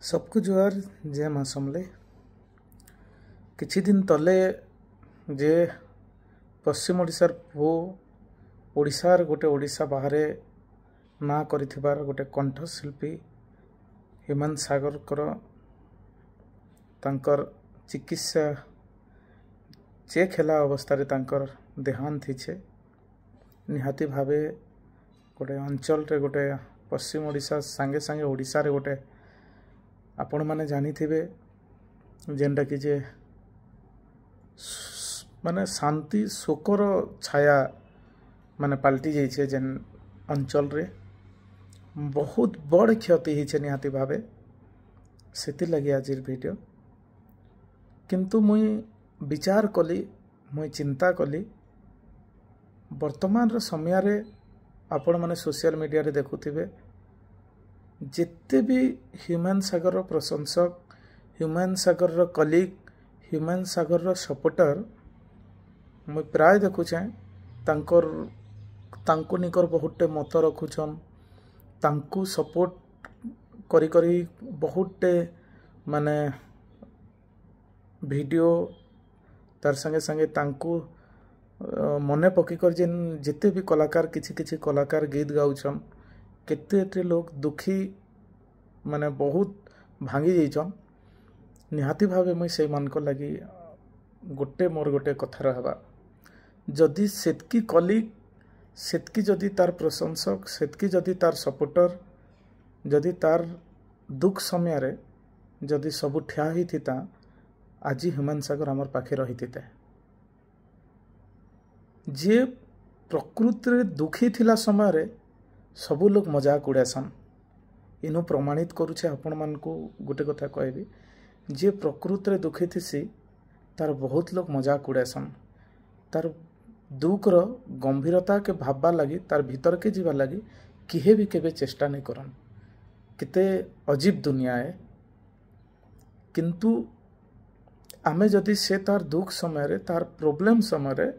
सबको जुआर जय माँ समले किछि दिन तले जे पश्चिम ओडिशार पु ओडिशार गोटे ओडिशा बाहरे ना करिथिबार गोटे कंठशिल्पी हेमंत सागर तांकर चिकित्सा चेक हेला अवस्था तांकर देहांत हिचे निहाती भावे गोटे अंचल रे गोटे पश्चिम ओडिशा सांगे सांगे ओडिशा रे गोटे आपण माने जानी थिबे जेनटा कि जे माने शांति शोकर छाया माने पलटि जाइछे जेन अंचल रे बहुत बड़ क्षति हिचे निहाती भावे सेति लगी आज वीडियो किंतु मुई विचार कली मुई चिंता कली वर्तमान समय रे आपण माने सोशल मीडिया रे देखुथिबे जिते भी ह्यूमन सागर प्रशंसक ह्यूमन सागर कलीग ह्यूमन सागर सपोर्टर मुई प्राय देखुचे तांको निकर बहुते मत रखुछन तांको सपोर्ट करी करी बहुते माने वीडियो तार संगे संगे तांको मने पकी कर जेन जिते भी कलाकार किछि किछि कलाकार गीत गाउछन केते लोग दुखी माने बहुत भांगी जाइछन निहाती भावे मुई से मान को लगी गोटे मोर गोटे कथा रहबा जदि सेतकी कलीग सेतकी जदि तार प्रशंसक सेतकी जदि तार सपोर्टर जदि तार दुख समय रे जदि सब ठिया ही थिता आज हेमंत सागर हमर पाखे रही थिते जे प्रकृति रे दुखी थिला समय रे सबू लोग मजाक उड़ासन इनु प्रमाणित करुचे आपण मान को गोटे कथा कहबी जे प्रकृति रे दुखी थिसी तार बहुत लोग मजाक उड़ासन तार दुख रो गंभीरता के भाबा लगी तार भीतर के जीवा लगी किहे भी केबे चेष्टा नहीं करन किते अजीब दुनिया है किंतु आमे जदि से तार दुख समय रे तार प्रॉब्लम समय रे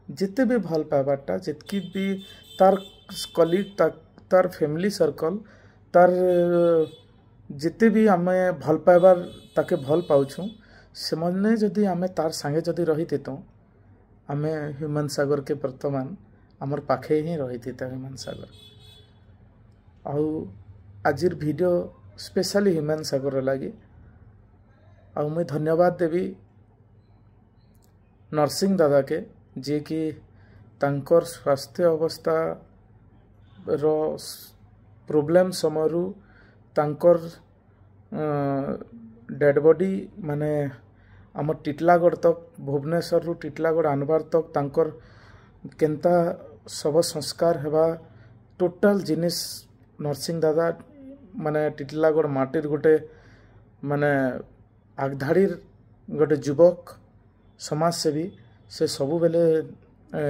जिते भी भल पाबाटा जितकी भी तार कलीग तार फैमिली सर्कल तार जिते भी आमे भल पाइबार ताके भल पाउछु से मने जदि आमे तार संगे जदि रही थितो आमे हेमंत सागर के वर्तमान हमर पाखे ही रही थिता हेमंत सागर आउ आजिर वीडियो स्पेशली हेमंत सागर लगी आउ मैं धन्यवाद देवी नरसिंह दादा के जे कि तांकर स्वास्थ्य अवस्था रो प्रॉब्लम समयरु तांकर डेड बॉडी माने आम टिटलागढ़ तक भुवनेश्वर रु टिटलागढ़ आनबार तक तांकर केंता सब संस्कार हेबा टोटाल जिनिस नरसिंह दादा माने टिटलागढ़ माटिर गोटे माने आगधाड़ीर गोटे युवक समाज सेवी से सबु बेले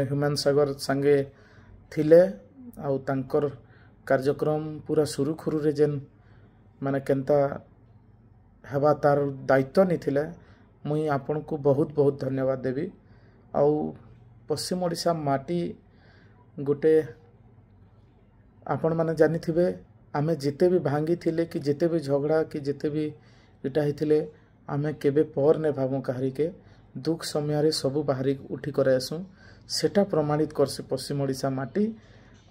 हेमंत सागर संगे थिले आउ तांकर कार्यक्रम पूरा सुरुखुरु रे जेन माने केंता हेबा तार दायित्व नहीं थिले मुई आपन को बहुत बहुत धन्यवाद देवी आउ पश्चिम ओडिशा माटी गोटे आपण माने जानी थिबे आमे जिते भी भांगी थिले कि जिते भी झगड़ा कि जिते भी इटा हिथिले आमे केबे पर ने भाबो कहारी के दुख समय रे सबु बाहरी उठी करे आसु सेटा प्रमाणित करसे पश्चिम ओडिशा माटी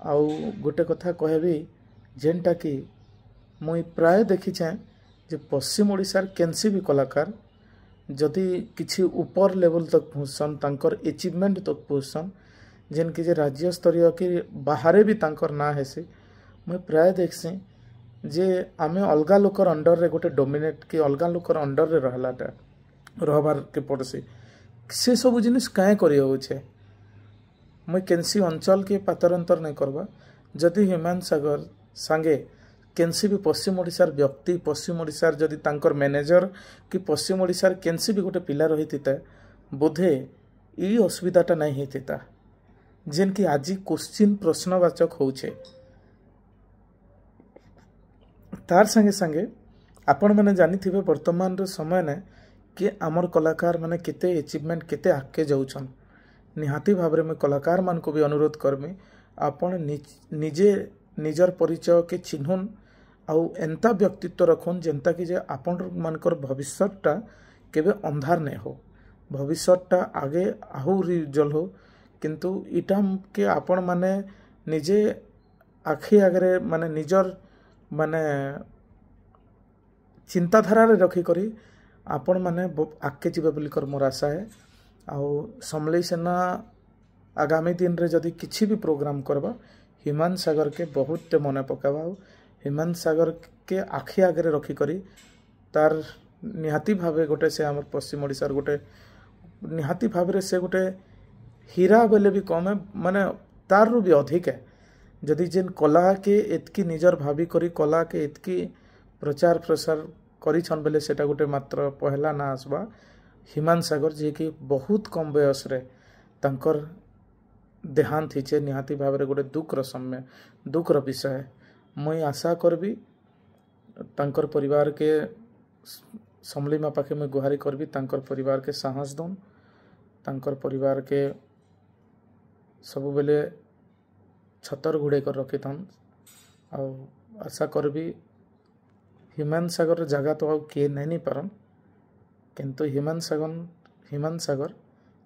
आउ गोटे कथा कहबी जेनटा कि मुई प्राय देखी छे जे पश्चिम ओडिशार केनसी भी कलाकार जदि किछि ऊपर लेवल तक पहुँचसन तांकर अचीवमेंट तक पहुँचसन जेन कि जे राज्य स्तरीय कि बाहरे भी तांकर ना हेसी मुई प्राय देखसी जे आमे अलगा लोकर अंडर रे गोटे डोमिनेट कि अलगा लोकर अंडर रे रहलाटा रहबार के पड़सी से सब जिनिस काहे करि होछे मुई केनसी अंचल के पातरंतर नहीं करबा जदि हेमंत सागर संगे केनसी भी पश्चिम ओडिशार व्यक्ति पश्चिम ओडिशार जदि तांकर मैनेजर कि पश्चिम ओडिशार केनसी भी गोटे पिला रही थिता बोधे ई असुविधाटा नहीं हेतिता जेन कि आज क्वेश्चन प्रश्नवाचक होछे तार संगे संगे आपण माने जानी थिबे वर्तमान रो समय ने कि आमर कलाकार माने केते अचीवमेंट केते आके जाउछन निहाती भावरे में कलाकार मान को भी अनुरोध करमी आपण निजे निजर परिचय के चिन्हन आउ एंता व्यक्तित्व रखुन जेनता कि जे आपण मानकर भविष्यटा केबे अंधार नहीं हो, भविष्यटा आगे आहुरी उज्जवल हो। किंतु इटा के आपण माने निजे आखि आगे माने निजर माने चिंताधारा रे रखी करी आपण माने आगे जीवे बोलिकर मोर आशा है। आउ समलेई सेना आगामी दिन रे जदि किछि भी प्रोग्राम करबा हिमांत सागर के बहुत मने पकाबा। हिमांत सागर के आखि आगे रखी करी तार निहाती भावे गोटे से आम पश्चिम ओडिशार गोटे निहाती भाव से गोटे हीरा बेले भी कम है, माने तार रु भी अधिक है। जदि जेन कला के एतकी निजर भावी करी कला के एतकी प्रचार प्रसार करिछन बेले सेटा गोटे मात्र पहला ना आसबा हिमांत सागर जी की बहुत कम बयस रे तांकर देहांत हिचे निहाती भाव रे गोटे दुखर विषय। मुई आशा करबी तांकर परिवार के समली माँ पाखे मुई गुहारी करबी तांकर परिवार के साहस दन, तांकर परिवार के सब बेले छतर घुड़े कर रखी थन। आशा करबी हिमांत सागर जगह तो किए नहीं पारन, किंतु हिमांत सागर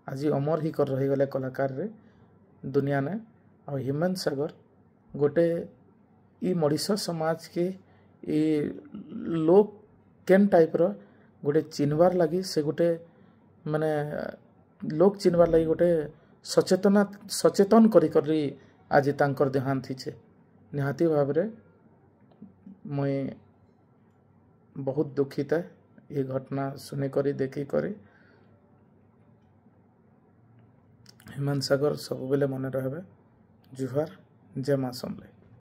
आज अमर ही कर रही गले कलाकार रे दुनिया ने। और हिमांत सागर गोटे ई मड़ीसा समाज के लोग केन टाइप रो गोटे चिन्हबार लगी से गोटे माने लोग चिन्हबार लगी गोटे सचेतन करी आज तांकर देहांत हिचे। निहाती भाव रे मुई बहुत दुखित है ये घटना सुनी करी देखी करी। हिमांत सागर सब बेले मन रहे। जुहार, जय मां समलेई।